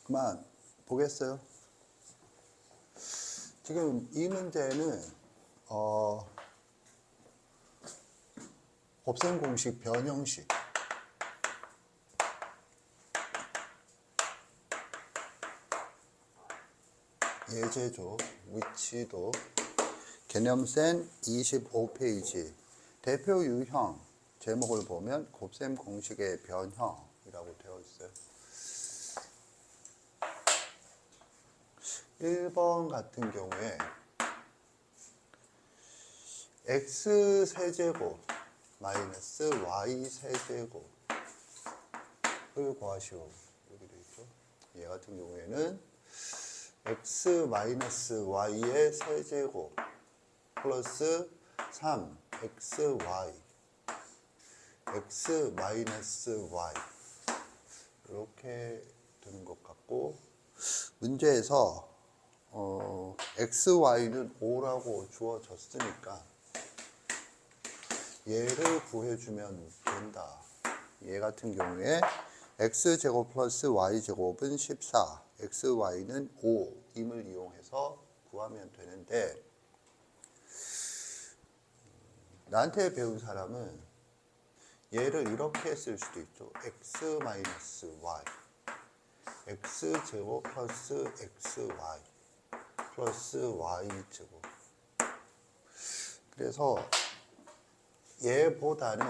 그만 보겠어요. 지금 이 문제는 곱셈 공식 변형식 예제조 위치도 개념센 25페이지 대표 유형 제목을 보면 곱셈 공식의 변형이라고 되어 있어요. 1번 같은 경우에 x 세제곱 마이너스 y 세제곱을 구하시오. 여기 되어 있죠. 얘 같은 경우에는 x 마이너스 y의 세제곱 플러스 3xy x 마이너스 y 이렇게 되는 것 같고, 문제에서 xy는 5라고 주어졌으니까 얘를 구해주면 된다. 얘 같은 경우에 x제곱 플러스 y제곱은 14, xy는 5임을 이용해서 구하면 되는데, 나한테 배운 사람은 얘를 이렇게 쓸 수도 있죠. x 마이너스 y x제곱 플러스 xy 플러스 y제곱. 그래서 얘보다는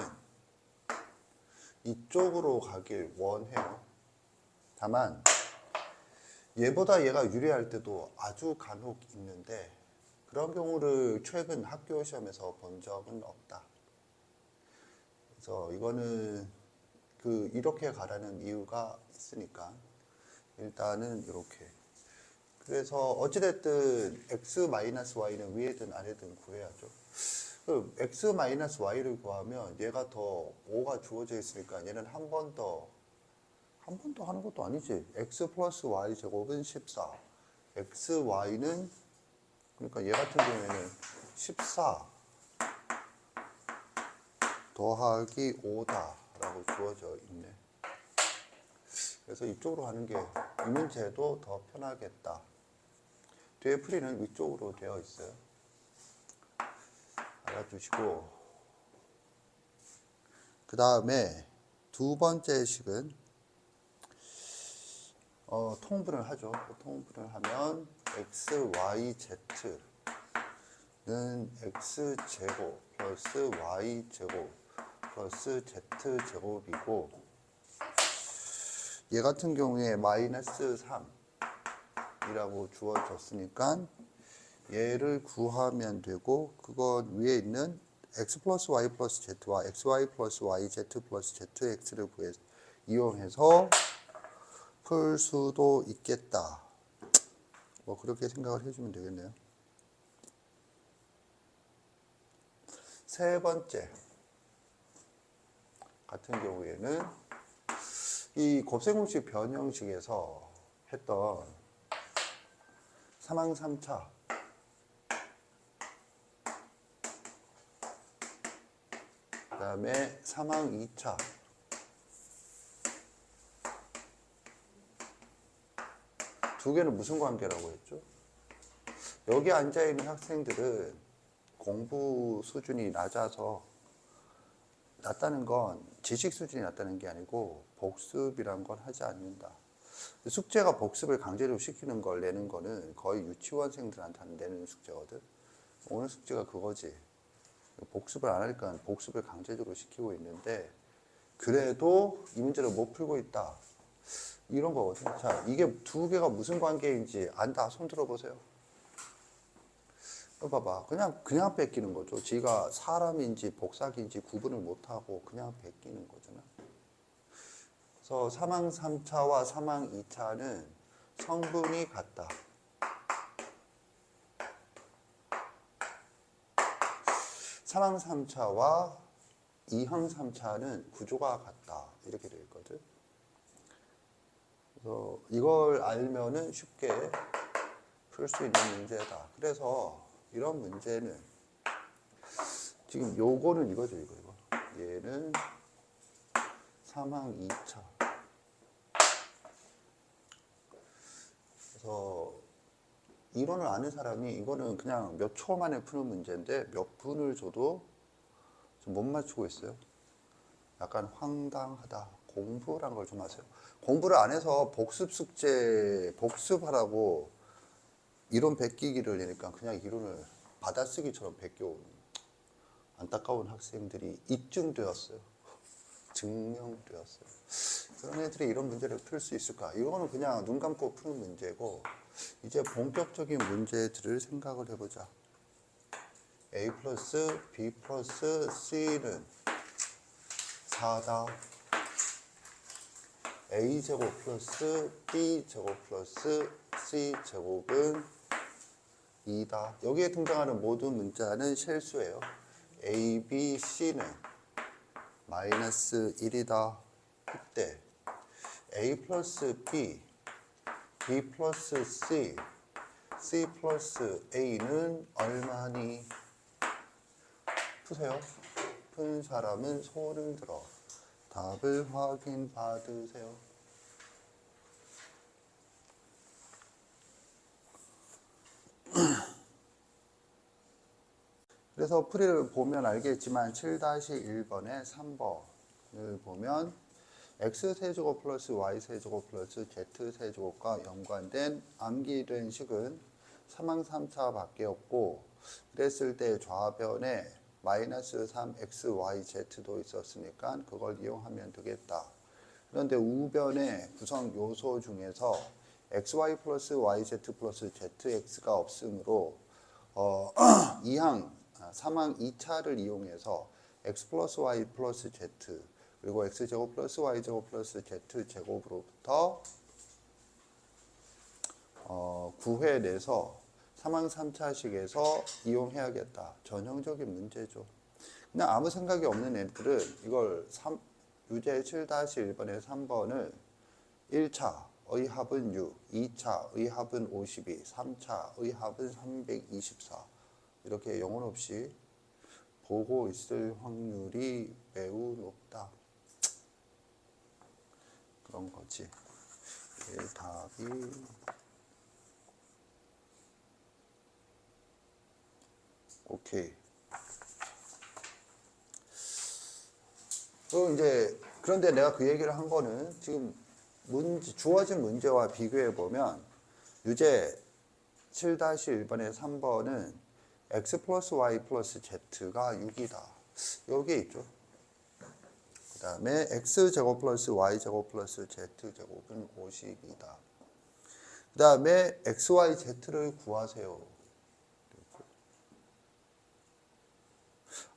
이쪽으로 가길 원해요. 다만 얘보다 얘가 유리할 때도 아주 간혹 있는데, 그런 경우를 최근 학교 시험에서 본 적은 없다. 그래서 이거는 이렇게 가라는 이유가 있으니까 일단은 이렇게. 그래서 어찌됐든 x-y는 위에든 아래든 구해야죠. x-y를 구하면 얘가 더 5가 주어져 있으니까 얘는 한 번 더 하는 것도 아니지. x 플러스 y 제곱은 14. xy는 그러니까 얘 같은 경우에는 14 더하기 5다라고 주어져 있네. 그래서 이쪽으로 하는 게 이 문제도 더 편하겠다. 뒤에 풀이는 위쪽으로 되어 있어요. 알아두시고, 그 다음에 두 번째 식은 통분을 하죠. 통분을 하면 xyz는 x제곱 플러스 y제곱 플러스 z제곱이고, 얘 같은 경우에 마이너스 3이라고 주어졌으니까 얘를 구하면 되고, 그건 위에 있는 x 플러스 y 플러스 z와 xy 플러스 yz 플러스 zx를 이용해서 풀 수도 있겠다. 뭐 그렇게 생각을 해주면 되겠네요. 세 번째 같은 경우에는 이 곱셈공식 변형식에서 했던 사망 3차 그 다음에 사망 2차 두 개는 무슨 관계라고 했죠? 여기 앉아있는 학생들은 공부 수준이 낮다는 건 지식 수준이 낮다는 게 아니고 복습이란 건 하지 않는다. 숙제가 복습을 강제로 시키는 걸 내는 거는 거의 유치원생들한테 내는 숙제거든. 오늘 숙제가 그거지. 복습을 안 하니까 복습을 강제적으로 시키고 있는데, 그래도 이 문제를 못 풀고 있다. 이런 거거든. 자, 이게 두 개가 무슨 관계인지 안다. 손 들어보세요. 봐봐. 그냥 뺏기는 거죠. 지가 사람인지 복사기인지 구분을 못하고 그냥 뺏기는 거잖아. 그래서 사망 3차와 사망 2차는 성분이 같다. 사망 3차와 이항 3차는 구조가 같다. 이렇게 되어 있거든. 그래서 이걸 알면은 쉽게 풀 수 있는 문제다. 그래서 이런 문제는 지금 요거는 이거죠. 이거. 얘는 사망 2차. 그래서 이론을 아는 사람이 이거는 그냥 몇 초 만에 푸는 문제인데 몇 분을 줘도 좀 못 맞추고 있어요. 약간 황당하다. 공부란 걸 좀 하세요. 공부를 안 해서 복습 숙제 복습하라고 이론 베끼기를 하니까 그냥 이론을 받아쓰기처럼 베껴오는 안타까운 학생들이 입증되었어요. 증명되었어요. 그런 애들이 이런 문제를 풀 수 있을까? 이거는 그냥 눈 감고 푸는 문제고, 이제 본격적인 문제들을 생각을 해보자. A 플러스 B 플러스 C는 4다. A제곱 플러스 B제곱 플러스 C제곱은 2다. 여기에 등장하는 모든 문자는 실수예요. A, B, C는 마이너스 1이다. 그때 A 플러스 B, B 플러스 C, C 플러스 A는 얼마니? 푸세요. 푼 사람은 손을 들어 답을 확인 받으세요. 그래서 풀이를 보면 알겠지만 7-1번의 3번을 보면 x세제곱 플러스 y세제곱 플러스 z세제곱과 연관된 암기된 식은 3항3차 밖에 없고, 그랬을 때 좌변에 마이너스 3xyz도 있었으니까 그걸 이용하면 되겠다. 그런데 우변의 구성 요소 중에서 xy 플러스 yz 플러스 zx가 없으므로 3항 2차를 이용해서 x 플러스 y 플러스 z 그리고 x제곱 플러스 y제곱 플러스 z제곱으로부터 구해내서 3항 3차식에서 이용해야겠다. 전형적인 문제죠. 그냥 아무 생각이 없는 애들은 이걸 유제 7-1번의 3번을 1차의 합은 6, 2차의 합은 52, 3차의 합은 324 이렇게 영혼 없이 보고 있을 확률이 매우 높다. 그런 거지. 답이 오케이. 그런데 내가 그 얘기를 한 거는 지금 주어진 문제와 비교해 보면 유제 7-1번의 3번은 x 플러스 y 플러스 z가 6이다. 여기에 있죠. 그 다음에 x제곱 플러스 y제곱 플러스 z제곱은 50이다. 그 다음에 xyz를 구하세요.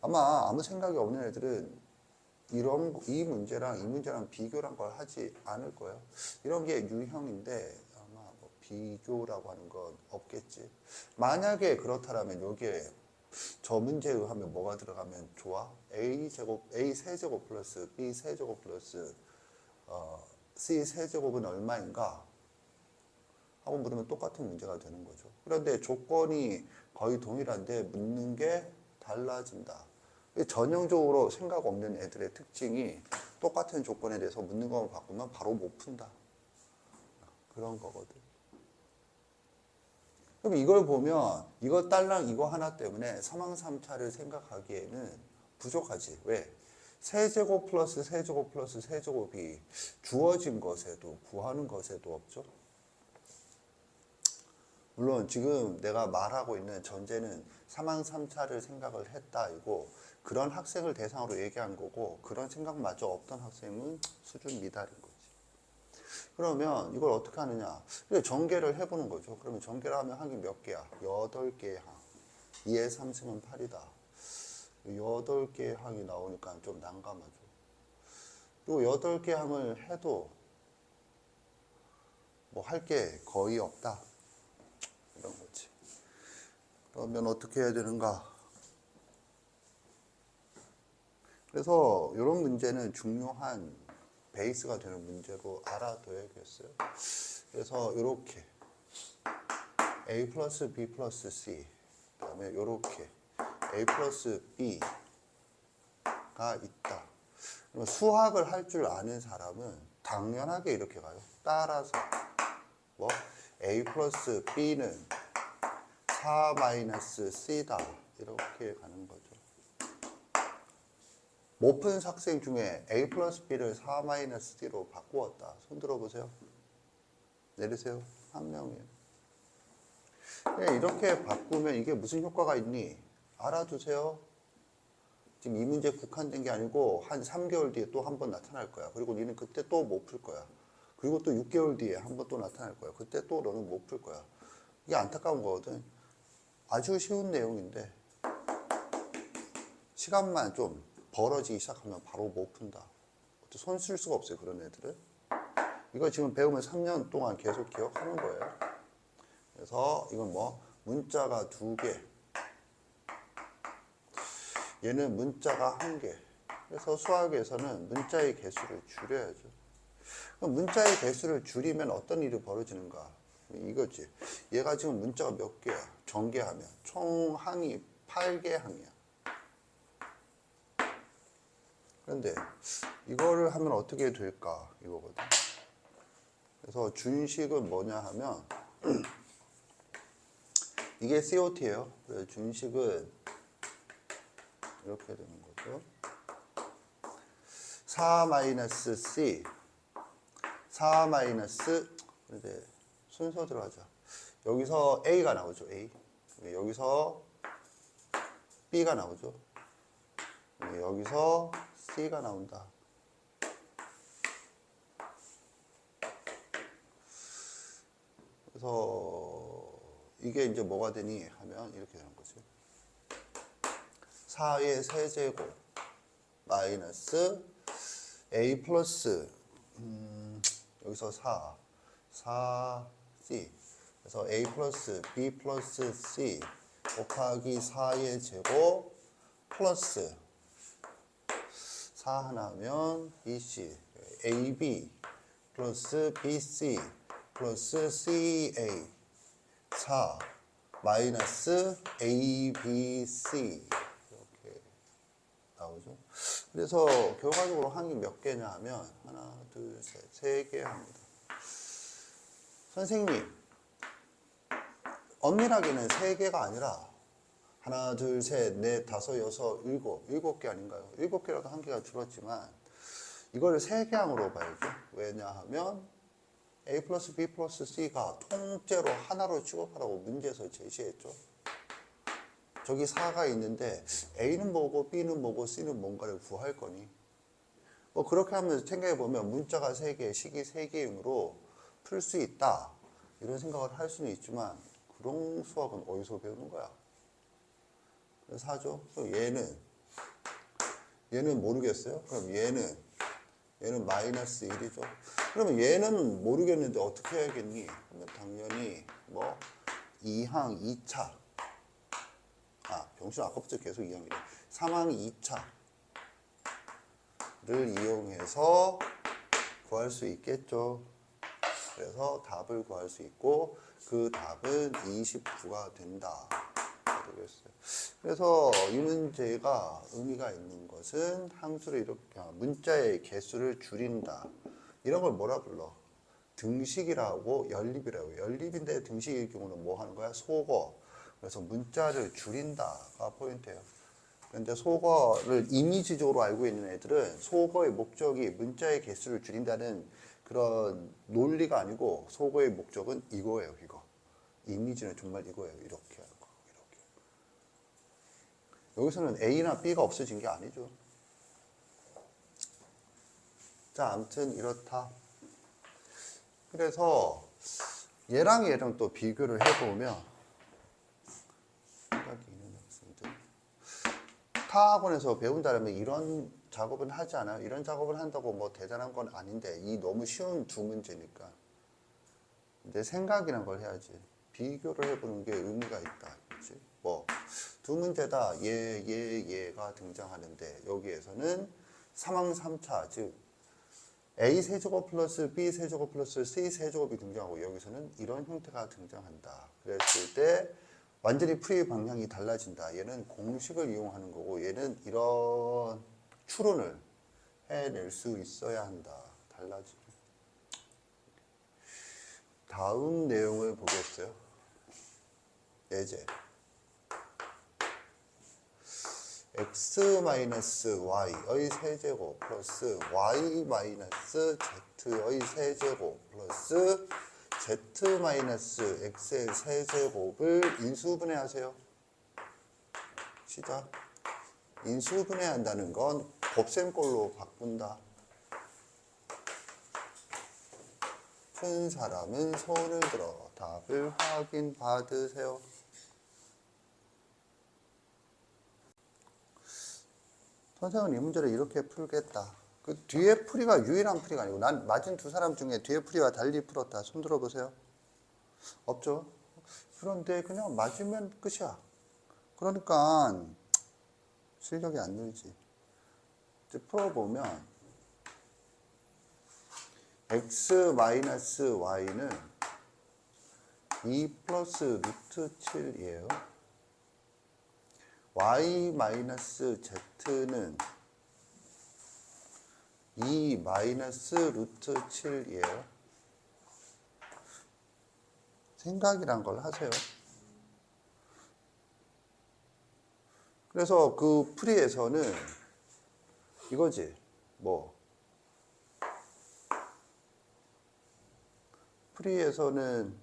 아무 생각이 없는 애들은 이 문제랑 비교란 걸 하지 않을 거예요. 이런 게 유형인데 아마 뭐 비교라고 하는 건 없겠지. 만약에 그렇다면 여기에 저 문제에 의하면 뭐가 들어가면 좋아? A 세제곱 플러스 B 세제곱 플러스 C 세제곱은 얼마인가? 하고 물으면 똑같은 문제가 되는 거죠. 그런데 조건이 거의 동일한데 묻는 게 달라진다. 전형적으로 생각 없는 애들의 특징이 똑같은 조건에 대해서 묻는 것만 바꾸면 바로 못 푼다. 그런 거거든. 그럼 이걸 보면 이거 딸랑 이거 하나 때문에 3항 3차를 생각하기에는 부족하지. 왜? 세제곱 플러스 세제곱 플러스 세제곱이 주어진 것에도 구하는 것에도 없죠. 물론 지금 내가 말하고 있는 전제는 3항 3차를 생각을 했다 이고, 그런 학생을 대상으로 얘기한 거고, 그런 생각마저 없던 학생은 수준 미달인 거지. 그러면 이걸 어떻게 하느냐? 전개를 해보는 거죠. 그러면 전개를 하면 항이 몇 개야? 8개의 항. 2의 3승은 8이다. 8개의 항이 나오니까 좀 난감하죠. 그리고 8개 항을 해도 뭐 할 게 거의 없다. 이런 거지. 그러면 어떻게 해야 되는가? 그래서 이런 문제는 중요한 베이스가 되는 문제로 알아둬야겠어요. 그래서 이렇게 A 플러스 B 플러스 C, 그 다음에 이렇게 A 플러스 B가 있다. 그러면 수학을 할 줄 아는 사람은 당연하게 이렇게 가요. 따라서 뭐 A 플러스 B는 4 마이너스 C다. 이렇게 가는 거죠. 못 푼 학생 중에 A 플러스 B를 4 마이너스 D로 바꾸었다. 손 들어보세요. 내리세요. 한 명이에요. 그냥 이렇게 바꾸면 이게 무슨 효과가 있니? 알아두세요. 지금 이 문제 국한된 게 아니고 한 3개월 뒤에 또 한 번 나타날 거야. 그리고 니는 그때 또 못 풀 거야. 그리고 또 6개월 뒤에 한 번 또 나타날 거야. 그때 또 너는 못 풀 거야. 이게 안타까운 거거든. 아주 쉬운 내용인데 시간만 좀 벌어지기 시작하면 바로 못 푼다. 손 쓸 수가 없어요. 그런 애들은. 이거 지금 배우면 3년 동안 계속 기억하는 거예요. 그래서 이건 뭐 문자가 2개, 얘는 문자가 1개. 그래서 수학에서는 문자의 개수를 줄여야죠. 그럼 문자의 개수를 줄이면 어떤 일이 벌어지는가? 이거지. 얘가 지금 문자가 몇 개야? 전개하면 총 항이 8개 항이야. 그런데 이거를 하면 어떻게 될까? 이거거든. 그래서 준식은 뭐냐 하면 이게 COT예요. 그래서 준식은 이렇게 되는 거죠. 4 마이너스 C 4 마이너스 이제 순서대로 하자. 여기서 A가 나오죠. A. 여기서 B가 나오죠. 여기서 C가 나온다. 그래서 이게 이제 뭐가 되니 하면 이렇게 되는 거죠. 4의 세제곱 마이너스 A 플러스 여기서 4C 그래서 A 플러스 B 플러스 C 곱하기 4의 제곱 플러스 4 하나 하면 BC AB 플러스 BC 플러스 CA 4 마이너스 ABC 이렇게 나오죠. 그래서 결과적으로 항이 몇 개냐 하면 하나, 둘, 셋, 3개 합니다. 선생님, 엄밀하게는 3개가 아니라 하나, 둘, 셋, 넷, 다섯, 여섯, 일곱 개 아닌가요? 7개라도 한 개가 줄었지만 이걸 3개항으로 봐야죠. 왜냐하면 A 플러스 B 플러스 C가 통째로 하나로 취급하라고 문제에서 제시했죠. 저기 4가 있는데 A는 뭐고 B는 뭐고 C는 뭔가를 구할 거니? 뭐 그렇게 하면서 생각해보면 문자가 3개, 식이 3개이므로 풀 수 있다. 이런 생각을 할 수는 있지만 그런 수학은 어디서 배우는 거야? 그래서 하죠. 그럼 얘는 모르겠어요. 그럼 얘는 마이너스 1이죠. 그러면 얘는 모르겠는데 어떻게 해야겠니? 그러면 당연히 뭐 2항 2차 병신 아까부터 계속 2항이래. 3항 2차를 이용해서 구할 수 있겠죠. 그래서 답을 구할 수 있고 그 답은 29가 된다. 되겠어요. 그래서 이 문제가 의미가 있는 것은 항수를 이렇게 문자의 개수를 줄인다. 이런 걸 뭐라 불러? 등식이라고 연립이라고. 연립인데 등식일 경우는 뭐 하는 거야? 소거. 그래서 문자를 줄인다가 포인트예요. 그런데 소거를 이미지적으로 알고 있는 애들은 소거의 목적이 문자의 개수를 줄인다는 그런 논리가 아니고 소거의 목적은 이거예요. 이거. 이미지는 정말 이거예요. 이렇게 하는 거. 이렇게. 여기서는 A나 B가 없어진 게 아니죠. 자, 아무튼 이렇다. 그래서 얘랑 또 비교를 해보면 생각이 있는 학생들 타 학원에서 배운다면 이런 작업은 하지 않아요. 이런 작업을 한다고 뭐 대단한 건 아닌데 이 너무 쉬운 두 문제니까 근데 생각이란 걸 해야지. 비교를 해보는 게 의미가 있다. 그치? 뭐 두 문제다 얘가 등장하는데 여기에서는 3항 3차 즉 A 세제곱 플러스 B 세제곱 플러스 C 세제곱이 등장하고 여기서는 이런 형태가 등장한다. 그랬을 때 완전히 풀이 방향이 달라진다. 얘는 공식을 이용하는 거고 얘는 이런 추론을 해낼 수 있어야 한다. 달라지죠. 다음 내용을 보겠어요. 예제. x-y의 세제곱 플러스 y-z의 세제곱 플러스 z-x의 세제곱을 인수분해하세요. 시작. 인수분해한다는 건 곱셈꼴로 바꾼다. 큰 사람은 손을 들어 답을 확인 받으세요. 선생은 이 문제를 이렇게 풀겠다. 그 뒤에 풀이가 유일한 풀이가 아니고 난 맞은 두 사람 중에 뒤에 풀이와 달리 풀었다. 손 들어보세요. 없죠? 그런데 그냥 맞으면 끝이야. 그러니까 실력이 안 늘지. 이제 풀어보면 x-y는 2 플러스 루트 7이에요. y-z는 2 마이너스 루트 7이에요. 생각이란 걸 하세요. 그래서 그 풀이에서는 이거지. 뭐 풀이에서는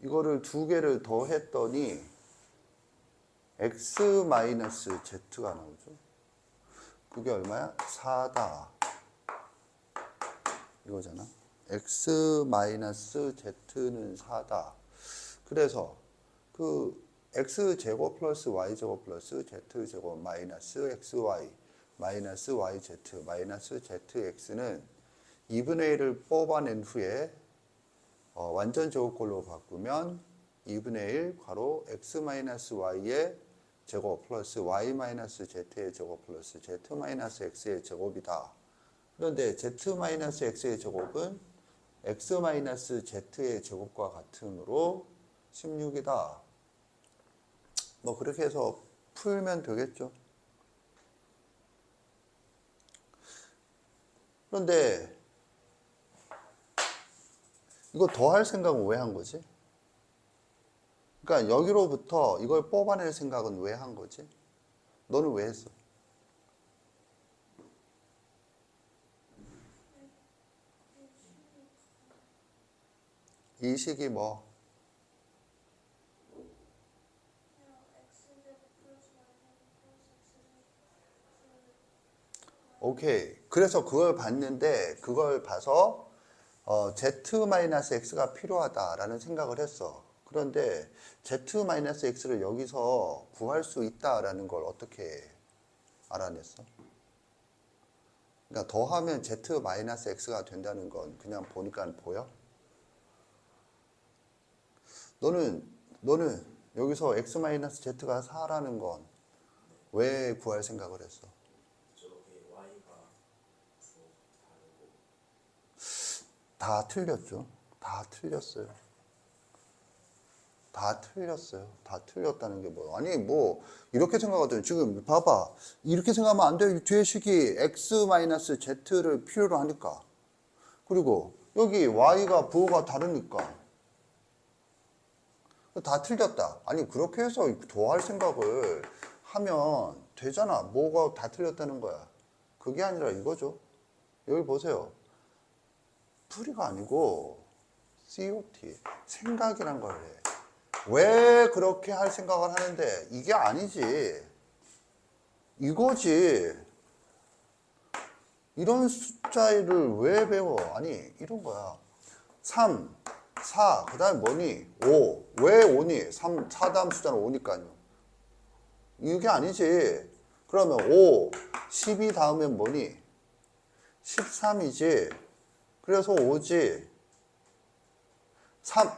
이거를 두 개를 더 했더니 x-z가 나오죠. 그게 얼마야? 4다. 이거잖아. x-z는 4다. 그래서 그 x제곱 플러스 y제곱 플러스 z제곱 마이너스 xy 마이너스 yz 마이너스 zx는 2분의 1을 뽑아낸 후에 완전 제곱꼴로 바꾸면 2분의 1 괄호 x-y의 제곱 플러스 y-z의 제곱 플러스 z-x의 제곱이다. 그런데 z-x의 제곱은 x-z의 제곱과 같으므로 16이다. 뭐 그렇게 해서 풀면 되겠죠. 그런데 이거 더 할 생각은 왜 한 거지? 그러니까 여기로부터 이걸 뽑아낼 생각은 왜 한 거지? 너는 왜 했어? 이 식이 뭐? 오케이. 그래서 그걸 봤는데 그걸 봐서 z-x가 필요하다라는 생각을 했어. 그런데 z-x를 여기서 구할 수 있다라는 걸 어떻게 알아냈어? 그러니까 더하면 z-x가 된다는 건 그냥 보니까 보여? 너는 여기서 x-z가 4라는 건 왜 구할 생각을 했어? 다 틀렸죠. 다 틀렸어요. 다 틀렸어요. 다 틀렸다는 게 뭐야? 아니 뭐 이렇게 생각하더니 지금 봐봐. 이렇게 생각하면 안 돼요. 뒤에 식이 x-z를 필요로 하니까. 그리고 여기 y가 부호가 다르니까. 다 틀렸다. 아니 그렇게 해서 더할 생각을 하면 되잖아. 뭐가 다 틀렸다는 거야. 그게 아니라 이거죠. 여기 보세요. 풀이가 아니고 COT, 생각이란 걸 해. 왜 그렇게 할 생각을 하는데 이게 아니지. 이거지. 이런 숫자를 왜 배워? 아니 이런 거야. 3, 4, 그 다음에 뭐니? 5. 왜 5니? 3, 4 다음 숫자는 5니까요. 이게 아니지. 그러면 5, 12 다음엔 뭐니? 13이지. 그래서 5지.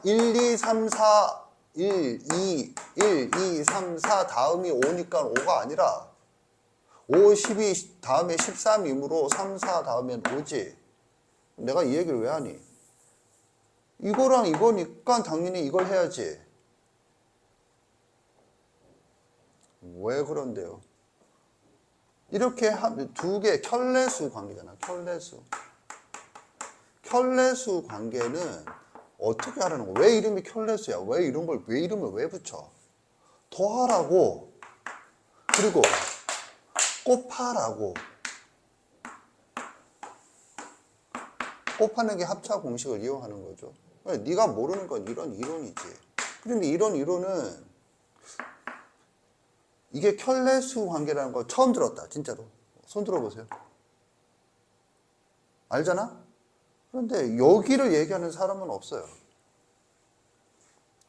1, 2, 3, 4, 1, 2, 3, 4 다음이 5니까 5가 아니라 5, 12 다음에 13이므로 3, 4 다음엔 5지. 내가 이 얘기를 왜 하니? 이거랑 이거니까 당연히 이걸 해야지. 왜 그런데요? 이렇게 두 개 켤레수 관계잖아. 켤레수. 켤레수 관계는 어떻게 하라는 거야? 왜 이름이 켤레수야? 왜 이름을 왜 붙여? 더하라고. 그리고 곱하라고. 곱하는 게 합차 공식을 이용하는 거죠. 네가 모르는 건 이런 이론이지. 그런데 이런 이론은 이게 켤레수 관계라는 거 처음 들었다. 진짜로. 손 들어보세요. 알잖아? 그런데 여기를 얘기하는 사람은 없어요.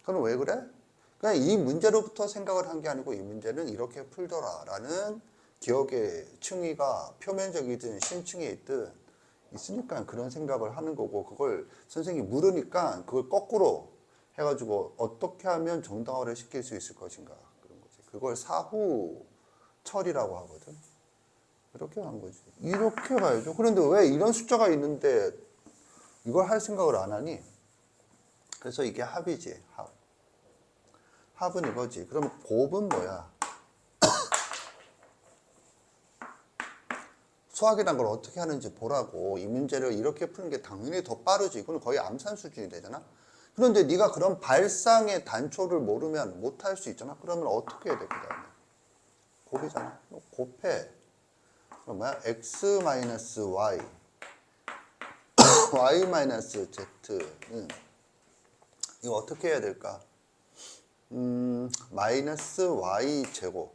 그럼 왜 그래? 그냥 이 문제로부터 생각을 한 게 아니고 이 문제는 이렇게 풀더라 라는 기억의 층위가 표면적이든 심층에 있든 있으니까 그런 생각을 하는 거고, 그걸 선생님이 물으니까 그걸 거꾸로 해가지고 어떻게 하면 정당화를 시킬 수 있을 것인가, 그런 거지. 그걸 사후 처리라고 하거든. 이렇게 한 거지. 이렇게 가야죠. 그런데 왜 이런 숫자가 있는데 이걸 할 생각을 안 하니? 그래서 이게 합이지. 합은 이거지. 그럼 곱은 뭐야? 수학이란 걸 어떻게 하는지 보라고. 이 문제를 이렇게 푸는 게 당연히 더 빠르지. 이건 거의 암산 수준이 되잖아. 그런데 네가 그런 발상의 단초를 모르면 못할 수 있잖아. 그러면 어떻게 해야 돼? 그 다음에 곱이잖아. 곱해. 그럼 뭐야? x 마이너스 y y 마이너스 z는 이거 어떻게 해야 될까? 마이너스 y 제곱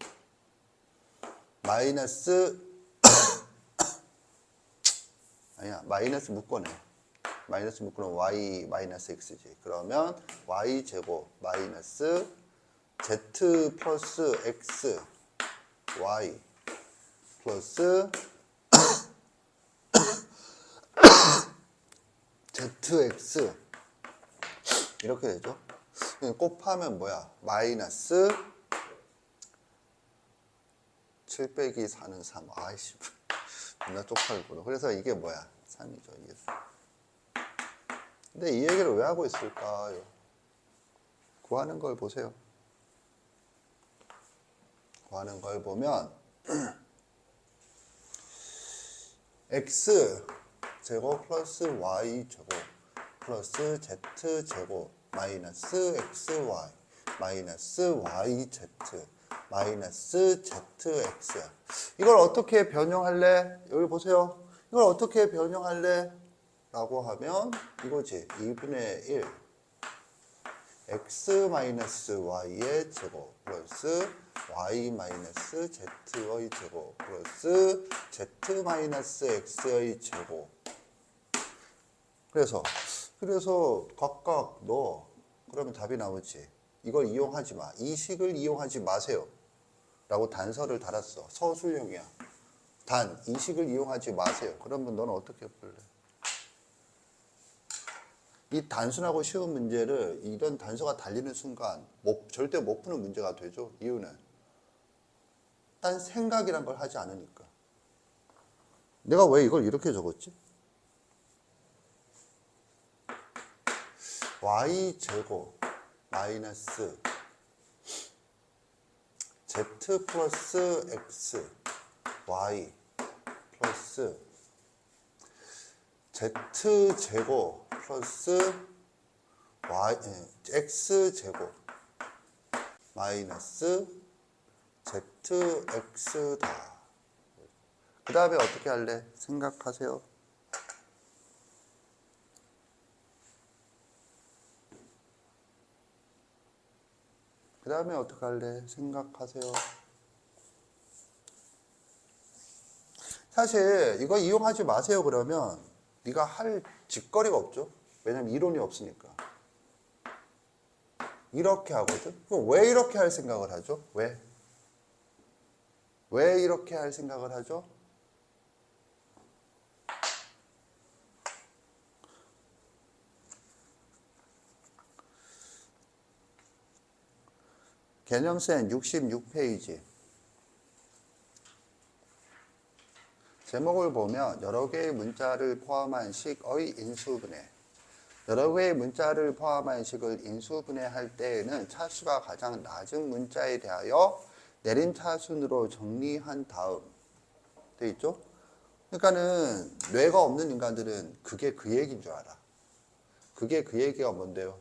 마이너스 아니야, 마이너스 묶어내. 마이너스 묶으면 y 마이너스 x지. 그러면 y 제곱 마이너스 z 플러스 x y 플러스 zx 이렇게 되죠. 곱하면 뭐야? 마이너스 7 빼기 4는 3. 아이씨, 존나 쪽팔리구나. 그래서 이게 뭐야? 3이죠. 이게. 근데 이 얘기를 왜 하고 있을까요? 구하는 걸 보세요. 구하는 걸 보면 x 제곱 플러스 y 제곱 플러스 z 제곱 마이너스 xy 마이너스 yz 마이너스 zx. 이걸 어떻게 변형할래? 여기 보세요. 이걸 어떻게 변형할래? 라고 하면 이거지. 2분의 1 x 마이너스 y의 제곱 플러스 y 마이너스 z의 제곱 플러스 z 마이너스 x의 제곱. 그래서 각각 넣어. 그러면 답이 나오지. 이걸 이용하지 마. 이 식을 이용하지 마세요. 라고 단서를 달았어. 서술형이야. 단, 이 식을 이용하지 마세요. 그러면 너는 어떻게 풀래? 이 단순하고 쉬운 문제를 이런 단서가 달리는 순간 절대 못 푸는 문제가 되죠. 이유는 딴 생각이란 걸 하지 않으니까. 내가 왜 이걸 이렇게 적었지? y제곱 마이너스 z 플러스 x y 플러스 z제곱 플러스 x제곱 마이너스 zx다. 그 다음에 어떻게 할래? 생각하세요. 그 다음에 어떻게 할래? 생각하세요. 사실 이거 이용하지 마세요 그러면 네가 할 짓거리가 없죠. 왜냐면 이론이 없으니까. 이렇게 하거든. 그럼 왜 이렇게 할 생각을 하죠? 왜 이렇게 할 생각을 하죠? 개념센 66페이지. 제목을 보면 여러 개의 문자를 포함한 식의 인수분해. 여러 개의 문자를 포함한 식을 인수분해할 때에는 차수가 가장 낮은 문자에 대하여 내림 차순으로 정리한 다음 돼 있죠? 그러니까는 뇌가 없는 인간들은 그게 그 얘기인 줄 알아. 그게 그 얘기가 뭔데요?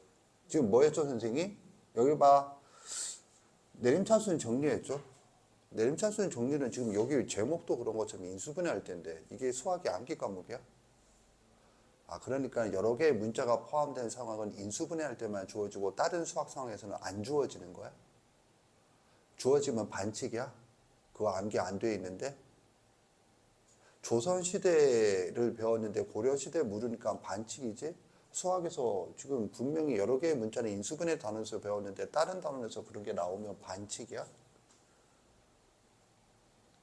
지금 뭐 했죠, 선생님? 여기 봐. 내림차순 정리했죠? 내림차순 정리는 지금 여기 제목도 그런 것처럼 인수분해할 텐데 이게 수학의 암기 과목이야? 아, 그러니까 여러 개의 문자가 포함된 상황은 인수분해할 때만 주어지고 다른 수학 상황에서는 안 주어지는 거야? 주어지면 반칙이야? 그거 암기 안 돼 있는데? 조선시대를 배웠는데 고려시대 물으니까 반칙이지? 수학에서 지금 분명히 여러 개의 문자는 인수분해 단원에서 배웠는데 다른 단원에서 그런 게 나오면 반칙이야?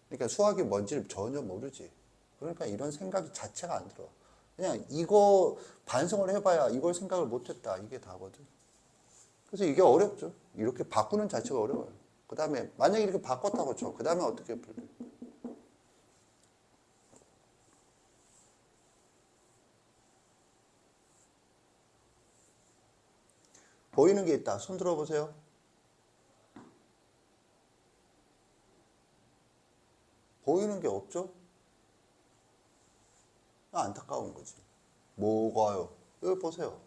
그러니까 수학이 뭔지를 전혀 모르지. 그러니까 이런 생각이 자체가 안 들어. 그냥 이거 반성을 해봐야 이걸 생각을 못했다. 이게 다거든. 그래서 이게 어렵죠. 이렇게 바꾸는 자체가 어려워요. 그 다음에 만약에 이렇게 바꿨다고 쳐. 그 다음에 어떻게 풀래? 보이는 게 있다. 손 들어보세요. 보이는 게 없죠? 안타까운 거지. 뭐가요? 여기 보세요.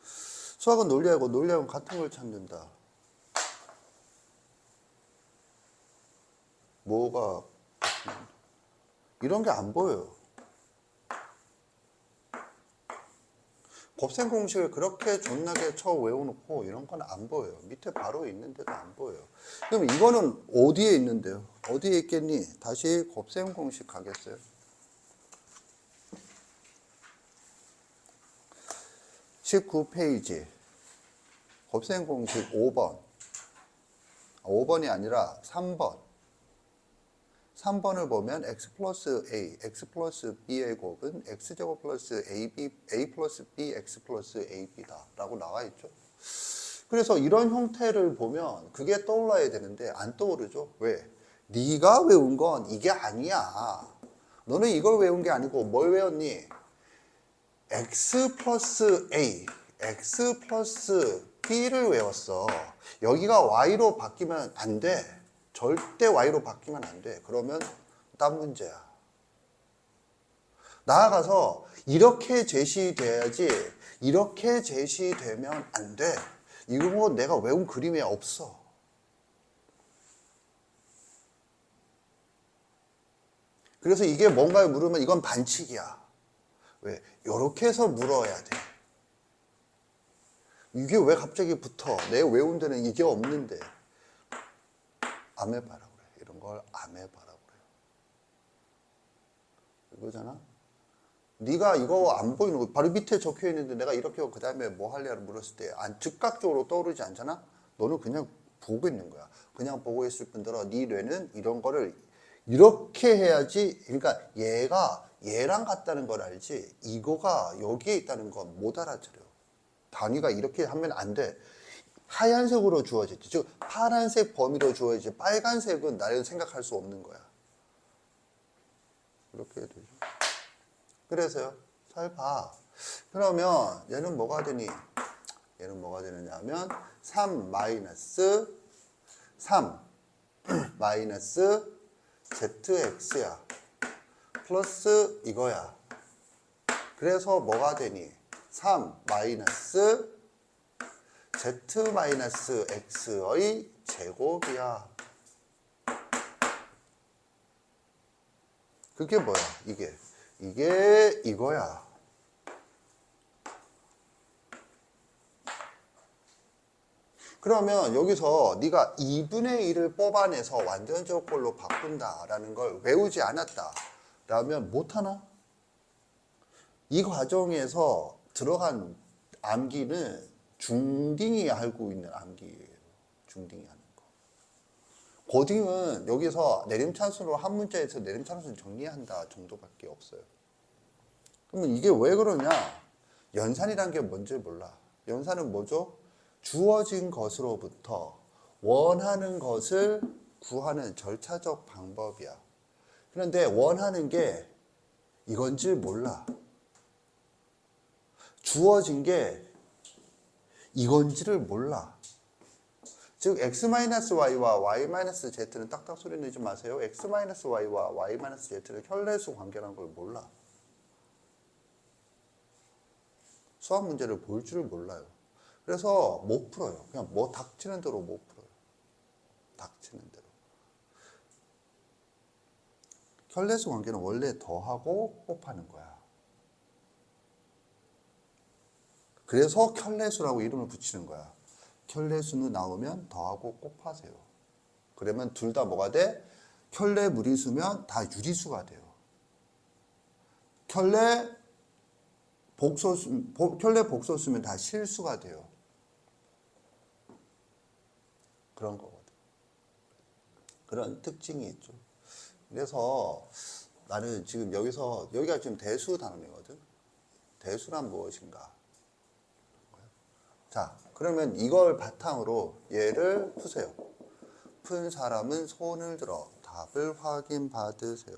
수학은 논리하고 논리하고는 같은 걸 찾는다. 뭐가 이런 게 안 보여요. 곱셈 공식을 그렇게 존나게 쳐 외워놓고 이런 건 안 보여요. 밑에 바로 있는데도 안 보여요. 그럼 이거는 어디에 있는데요? 어디에 있겠니? 다시 곱셈 공식 가겠어요? 19페이지 곱셈 공식 5번 5번이 아니라 3번 3번을 보면 x 플러스 a, x 플러스 b의 곱은 x제곱 플러스 ab, a 플러스 b, x 플러스 ab다 라고 나와 있죠. 그래서 이런 형태를 보면 그게 떠올라야 되는데 안 떠오르죠. 왜? 네가 외운 건 이게 아니야. 너는 이걸 외운 게 아니고 뭘 외웠니? x 플러스 a, x 플러스 b를 외웠어. 여기가 y로 바뀌면 안 돼. 절대 y로 바뀌면 안 돼. 그러면 딴 문제야. 나아가서 이렇게 제시돼야지 이렇게 제시되면 안 돼. 이거 내가 외운 그림에 없어. 그래서 이게 뭔가를 물으면 이건 반칙이야. 왜? 이렇게 해서 물어야 돼. 이게 왜 갑자기 붙어? 내 외운 데는 이게 없는데. 암해봐라 그래. 이런 걸 암해봐라 그래. 이거잖아. 네가 이거 안 보이는 거 바로 밑에 적혀 있는데 내가 이렇게 하고 그 다음에 뭐 할래를 물었을 때 즉각적으로 떠오르지 않잖아. 너는 그냥 보고 있는 거야. 그냥 보고 있을 뿐더러 네 뇌는 이런 거를 이렇게 해야지. 그러니까 얘가 얘랑 같다는 걸 알지 이거가 여기에 있다는 건 못 알아차려. 단위가 이렇게 하면 안 돼. 하얀색으로 주어졌지. 즉 파란색 범위로 주어지지 빨간색은 나를 생각할 수 없는 거야. 이렇게 되죠. 그래서요. 잘 봐. 그러면 얘는 뭐가 되니? 얘는 뭐가 되느냐 하면 3 마이너스 3 마이너스 zx야. 플러스 이거야. 그래서 뭐가 되니? 3 마이너스 z 마이너스 x의 제곱이야. 그게 뭐야? 이게 이거야. 그러면 여기서 네가 2분의 1을 뽑아내서 완전적 걸로 바꾼다라는 걸 외우지 않았다 라면 못하나? 이 과정에서 들어간 암기는 중딩이 알고 있는 암기예요. 중딩이 하는 거. 고딩은 여기서 내림차순으로 한 문자에서 내림차순 정리한다 정도밖에 없어요. 그러면 이게 왜 그러냐? 연산이란 게 뭔지 몰라. 연산은 뭐죠? 주어진 것으로부터 원하는 것을 구하는 절차적 방법이야. 그런데 원하는 게 이건지 몰라. 주어진 게 이건지를 몰라. 즉 x-y와 y-z는 딱딱 소리 내지 마세요. x-y와 y-z는 혈례수 관계라는 걸 몰라. 수학 문제를 볼 줄을 몰라요. 그래서 못 풀어요. 그냥 뭐 닥치는 대로 못 풀어요. 닥치는 대로. 혈례수 관계는 원래 더하고 곱하는 거야. 그래서 혈례수라고 이름을 붙이는 거야. 혈례수는 나오면 더하고 곱하세요. 그러면 둘 다 뭐가 돼? 혈례 무리수면 다 유리수가 돼요. 혈례 복소수면 다 실수가 돼요. 그런 거거든. 그런 특징이 있죠. 그래서 나는 지금 여기가 지금 대수 단원이거든. 대수란 무엇인가? 자, 그러면 이걸 바탕으로 얘를 푸세요. 푼 사람은 손을 들어 답을 확인받으세요.